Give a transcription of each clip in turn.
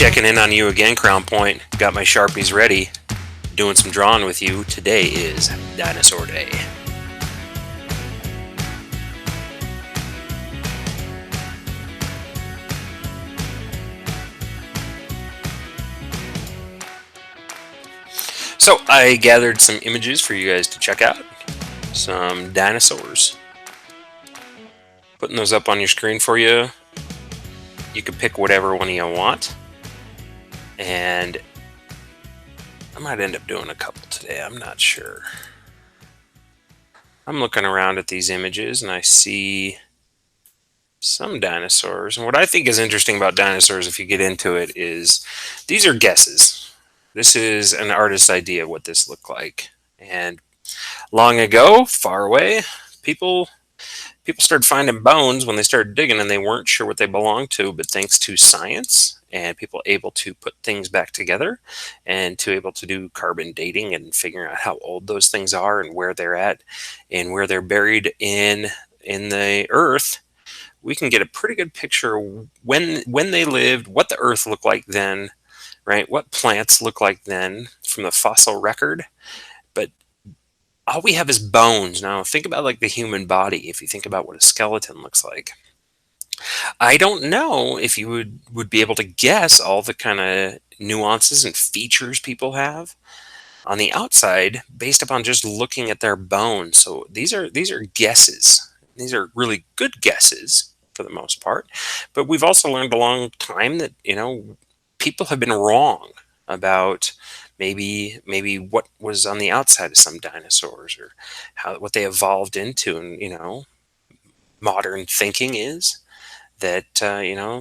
Checking in on you again, Crown Point. Got my Sharpies ready. Doing some drawing with you. Today is Dinosaur Day. So I gathered some images for you guys to check out. Some dinosaurs. Putting those up on your screen for you. You can pick whatever one you want. And I might end up doing a couple today. I'm not sure. I'm looking around at these images and I see some dinosaurs. And what I think is interesting about dinosaurs, if you get into it, is these are guesses. This is an artist's idea of what this looked like. And long ago, far away, people started finding bones when they started digging, and they weren't sure what they belonged to. But thanks to science and people able to put things back together and to able to do carbon dating and figuring out how old those things are and where they're at and where they're buried in the earth, we can get a pretty good picture when they lived, what the earth looked like then, right? What plants look like then from the fossil record. But all we have is bones. Now think about like the human body. If you think about what a skeleton looks like, I don't know if you would be able to guess all the kind of nuances and features people have on the outside based upon just looking at their bones. So these are guesses. These are really good guesses for the most part. But we've also learned a long time that, people have been wrong about maybe what was on the outside of some dinosaurs or what they evolved into. And modern thinking is that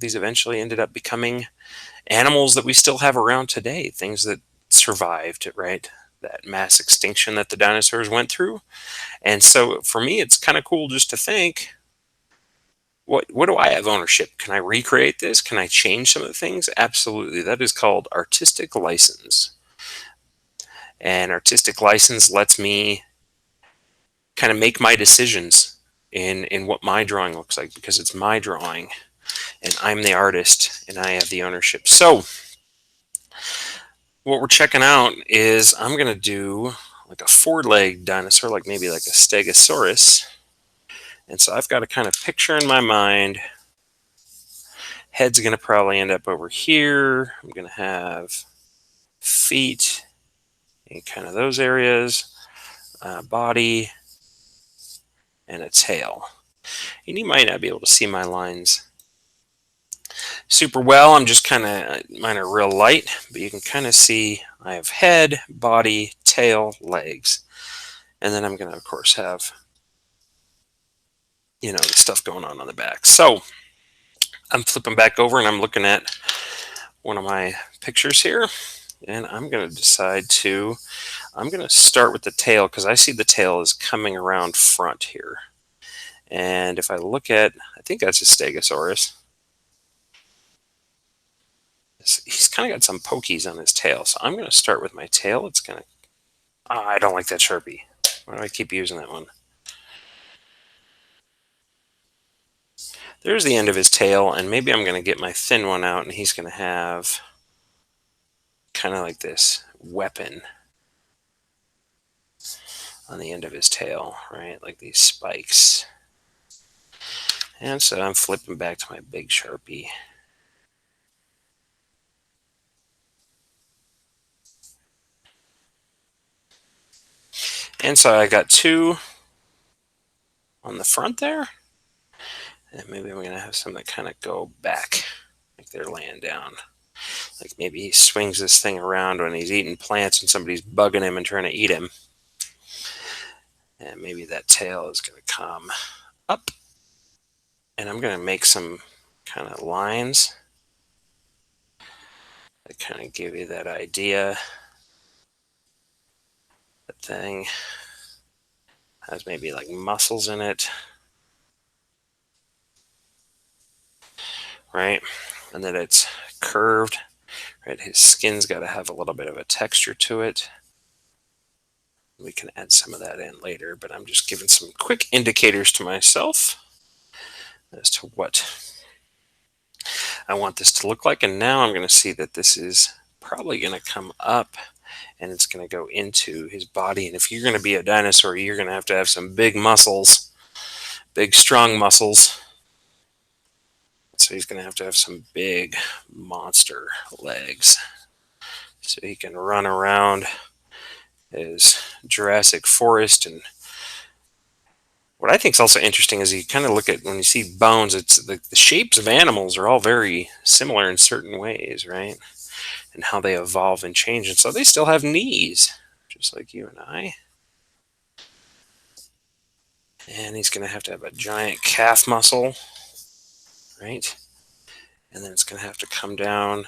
these eventually ended up becoming animals that we still have around today, things that survived, right? That mass extinction that the dinosaurs went through. And so for me, it's kind of cool just to think, what do I have ownership? Can I recreate this? Can I change some of the things? Absolutely. That is called artistic license. And artistic license lets me kind of make my decisions in what my drawing looks like, because it's my drawing and I'm the artist and I have the ownership. So what we're checking out is I'm going to do like a four-legged dinosaur, like maybe like a stegosaurus. And so I've got a kind of picture in my mind. Head's going to probably end up over here. I'm going to have feet in kind of those areas, body, and a tail. And you might not be able to see my lines super well. I'm just kind of, mine are real light, but you can kind of see I have head, body, tail, legs. And then I'm going to, of course, have, the stuff going on the back. So I'm flipping back over and I'm looking at one of my pictures here. And I'm going to I'm going to start with the tail, because I see the tail is coming around front here. And if I look at, I think that's a stegosaurus. He's kind of got some pokies on his tail. So I'm going to start with my tail. It's going to, I don't like that Sharpie. Why do I keep using that one? There's the end of his tail, and maybe I'm going to get my thin one out, and he's going to have kind of like this weapon on the end of his tail, right? Like these spikes. And so I'm flipping back to my big Sharpie. And so I got two on the front there. And maybe I'm going to have some that kind of go back, like they're laying down. Like maybe he swings this thing around when he's eating plants and somebody's bugging him and trying to eat him. And maybe that tail is going to come up. And I'm going to make some kind of lines that kind of give you that idea. That thing has maybe like muscles in it, right? And that it's curved, right? His skin's got to have a little bit of a texture to it. We can add some of that in later, but I'm just giving some quick indicators to myself as to what I want this to look like. And now I'm going to see that this is probably going to come up and it's going to go into his body. And if you're going to be a dinosaur, you're going to have some big muscles, big strong muscles. So he's going to have some big monster legs so he can run around his Jurassic Forest. And what I think is also interesting is you kind of look at when you see bones, it's the shapes of animals are all very similar in certain ways, right? And how they evolve and change. And so they still have knees, just like you and I. And he's going to have a giant calf muscle, right? And then it's going to have to come down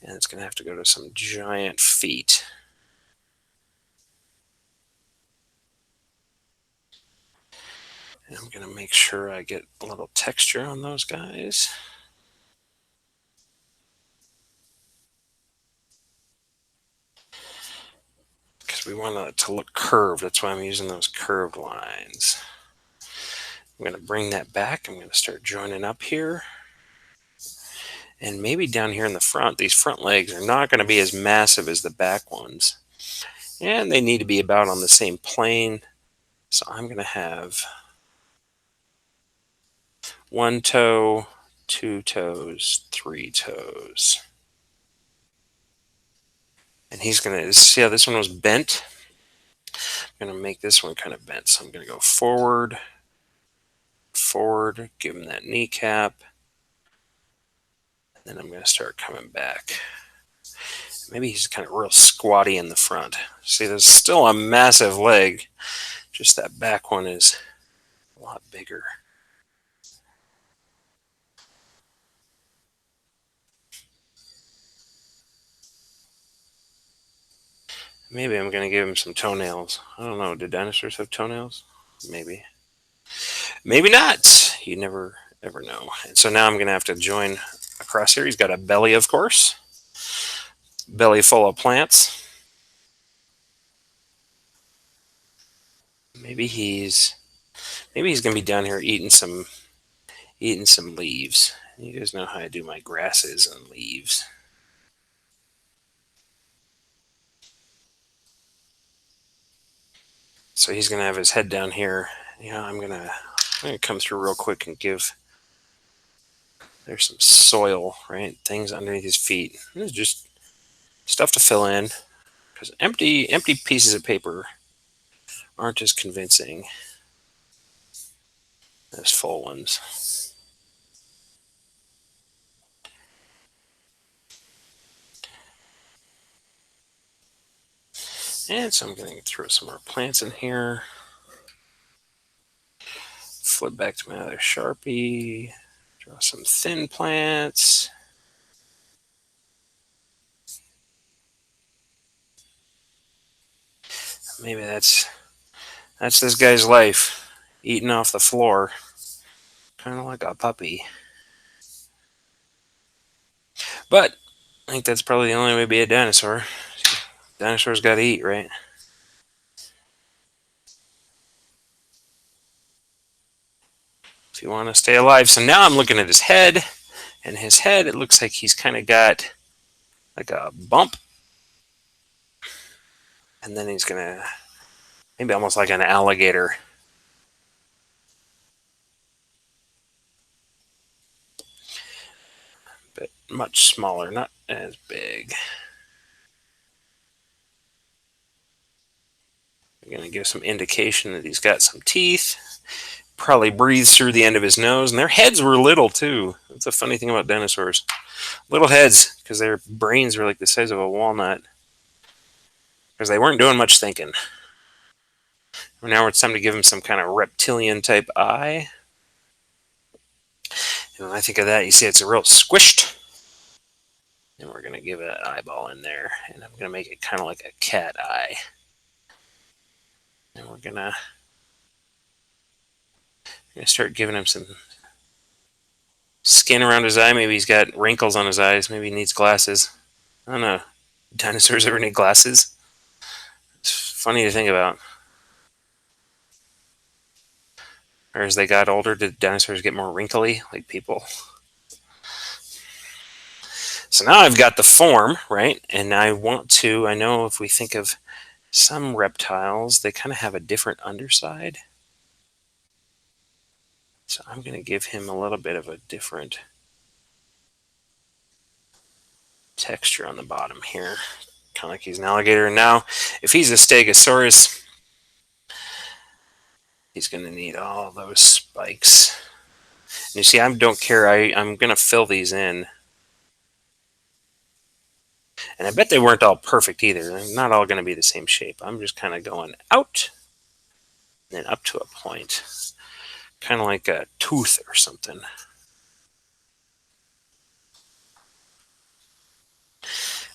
and it's going to have to go to some giant feet. And I'm going to make sure I get a little texture on those guys. Because we want it to look curved. That's why I'm using those curved lines. I'm going to bring that back. I'm going to start joining up here. And maybe down here in the front, these front legs are not going to be as massive as the back ones. And they need to be about on the same plane. So I'm going to have one toe, two toes, three toes. And he's going to, see how this one was bent? I'm going to make this one kind of bent. So I'm going to go forward, forward, give him that kneecap. And then I'm going to start coming back. Maybe he's kind of real squatty in the front. See, there's still a massive leg. Just that back one is a lot bigger. Maybe I'm going to give him some toenails. I don't know. Did dinosaurs have toenails? Maybe. Maybe not. You never ever know. And so now I'm going to have to join across here. He's got a belly, of course. Belly full of plants. Maybe he's going to be down here eating some leaves. You guys know how I do my grasses and leaves. So he's going to have his head down here. I'm going to come through real quick and give. There's some soil, right? Things underneath his feet. There's just stuff to fill in. Because empty pieces of paper aren't as convincing as full ones. And so I'm going to throw some more plants in here. Flip back to my other Sharpie. Draw some thin plants. Maybe that's this guy's life. Eating off the floor. Kind of like a puppy. But I think that's probably the only way to be a dinosaur. Dinosaurs got to eat, right? If you want to stay alive. So now I'm looking at his head. And his head, it looks like he's kind of got like a bump. And then he's going to, maybe almost like an alligator. But much smaller, not as big. I'm going to give some indication that he's got some teeth. Probably breathes through the end of his nose. And their heads were little, too. That's a funny thing about dinosaurs. Little heads, because their brains were like the size of a walnut. Because they weren't doing much thinking. Now it's time to give him some kind of reptilian type eye. And when I think of that, you see it's a real squished. And we're going to give it an eyeball in there. And I'm going to make it kind of like a cat eye. And we're going to start giving him some skin around his eye. Maybe he's got wrinkles on his eyes. Maybe he needs glasses. I don't know. Dinosaurs ever need glasses? It's funny to think about. Or as they got older, did dinosaurs get more wrinkly like people? So now I've got the form, right? And I know if we think of some reptiles, they kind of have a different underside. So I'm going to give him a little bit of a different texture on the bottom here. Kind of like he's an alligator. And now, if he's a stegosaurus, he's going to need all those spikes. And you see, I don't care. I'm going to fill these in. And I bet they weren't all perfect either. They're not all going to be the same shape. I'm just kind of going out and then up to a point. Kind of like a tooth or something.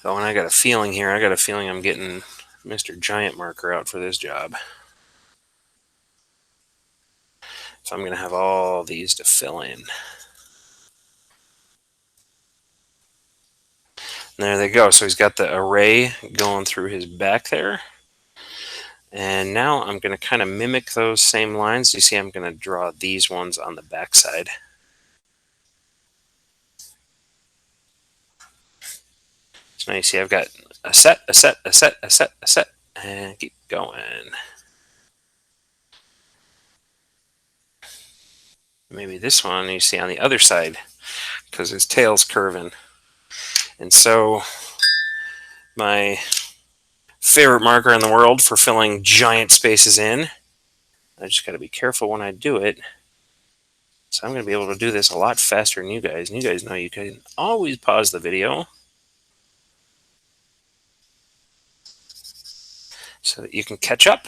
Oh, and I got a feeling here. I got a feeling I'm getting Mr. Giant Marker out for this job. So I'm going to have all these to fill in. And there they go. So he's got the array going through his back there. And now I'm going to kind of mimic those same lines. You see, I'm going to draw these ones on the back side. So now you see I've got a set, a set, a set, a set, a set, and keep going. Maybe this one you see on the other side because his tail's curving. And so my favorite marker in the world for filling giant spaces in, I just got to be careful when I do it. So I'm going to be able to do this a lot faster than you guys. And you guys know you can always pause the video so that you can catch up.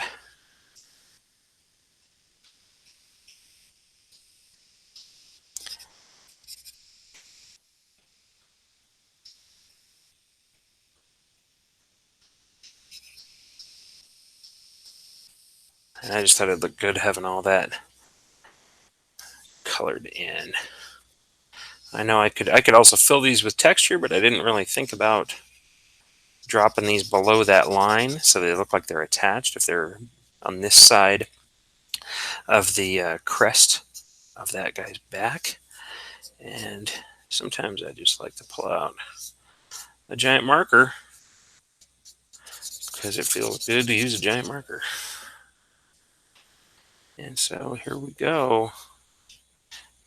And I just thought it'd look good having all that colored in. I know I could also fill these with texture, but I didn't really think about dropping these below that line so they look like they're attached if they're on this side of the crest of that guy's back. And sometimes I just like to pull out a giant marker because it feels good to use a giant marker. And so here we go,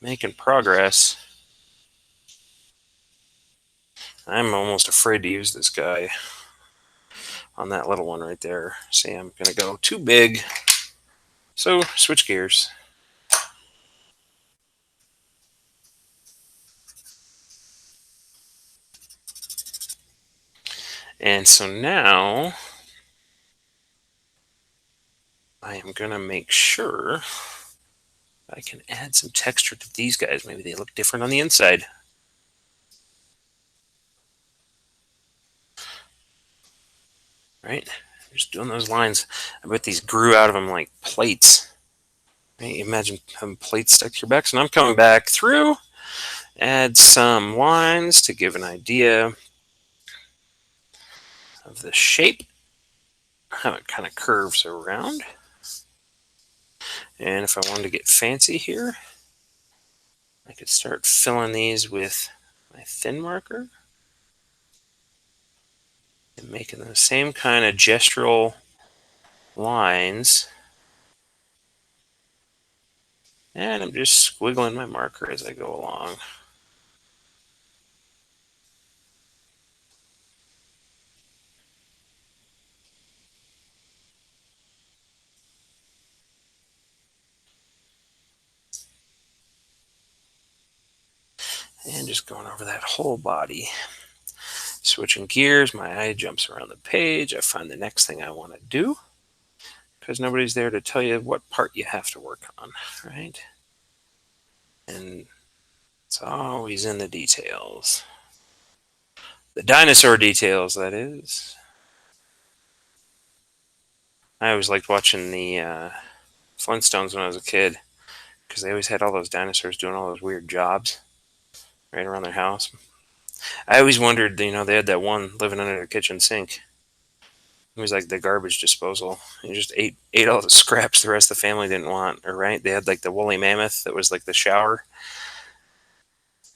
making progress. I'm almost afraid to use this guy on that little one right there. See, I'm going to go too big. So switch gears. And so now I am going to make sure I can add some texture to these guys. Maybe they look different on the inside. Right? Just doing those lines. I bet these grew out of them like plates. Right? Imagine having plates stuck to your back. So now I'm coming back through, add some lines to give an idea of the shape, how it kind of curves around. And if I wanted to get fancy here, I could start filling these with my thin marker and making the same kind of gestural lines. And I'm just squiggling my marker as I go along. And just going over that whole body. Switching gears, my eye jumps around the page. I find the next thing I want to do because nobody's there to tell you what part you have to work on, right? And it's always in the details. The dinosaur details, that is. I always liked watching the Flintstones when I was a kid because they always had all those dinosaurs doing all those weird jobs right around their house. I always wondered, they had that one living under the kitchen sink. It was like the garbage disposal. He just ate all the scraps the rest of the family didn't want, or right? They had like the woolly mammoth that was like the shower.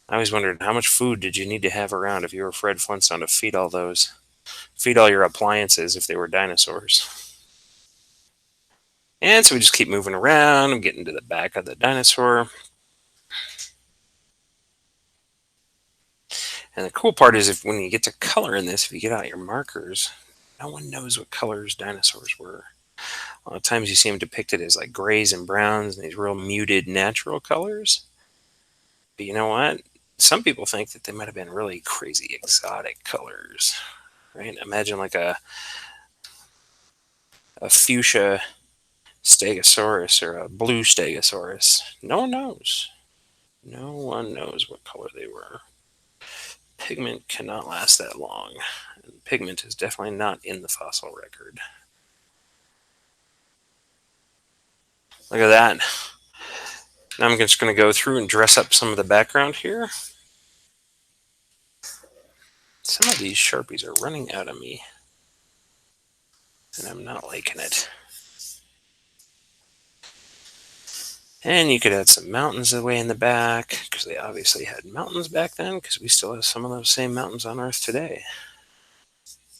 I always wondered how much food did you need to have around if you were Fred Flintstone to feed all your appliances if they were dinosaurs. And so we just keep moving around. I'm getting to the back of the dinosaur. And the cool part is if when you get to color in this, if you get out your markers, no one knows what colors dinosaurs were. A lot of times you see them depicted as like grays and browns and these real muted natural colors. But you know what? Some people think that they might have been really crazy exotic colors, right? Imagine like a fuchsia stegosaurus or a blue stegosaurus. No one knows. No one knows what color they were. Pigment cannot last that long. And pigment is definitely not in the fossil record. Look at that. Now I'm just going to go through and dress up some of the background here. Some of these Sharpies are running out of me, and I'm not liking it. And you could add some mountains away in the back, because they obviously had mountains back then, because we still have some of those same mountains on Earth today.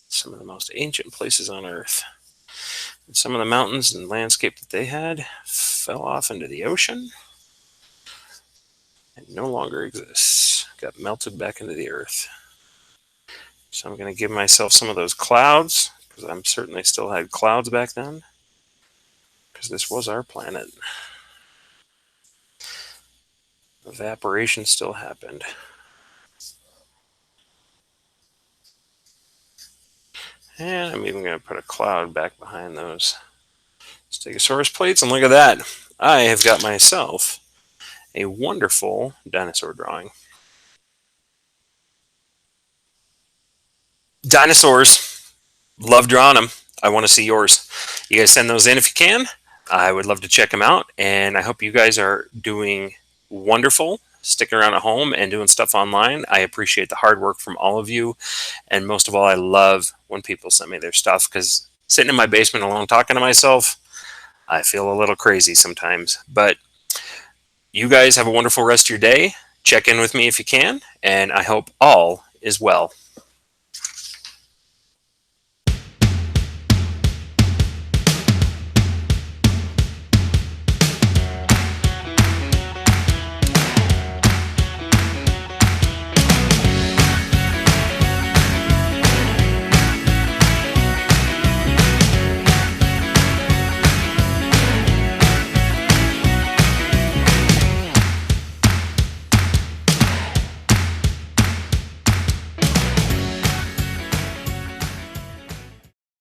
Some of the most ancient places on Earth. And some of the mountains and landscape that they had fell off into the ocean and no longer exists. Got melted back into the Earth. So I'm going to give myself some of those clouds, because I'm certain they still had clouds back then, because this was our planet. Evaporation still happened. And I'm even going to put a cloud back behind those Stegosaurus plates. And look at that. I have got myself a wonderful dinosaur drawing. Dinosaurs. Love drawing them. I want to see yours. You guys send those in if you can. I would love to check them out. And I hope you guys are doing wonderful, sticking around at home and doing stuff online. I appreciate the hard work from all of you. And most of all, I love when people send me their stuff, because sitting in my basement alone talking to myself, I feel a little crazy sometimes. But you guys have a wonderful rest of your day. Check in with me if you can. And I hope all is well.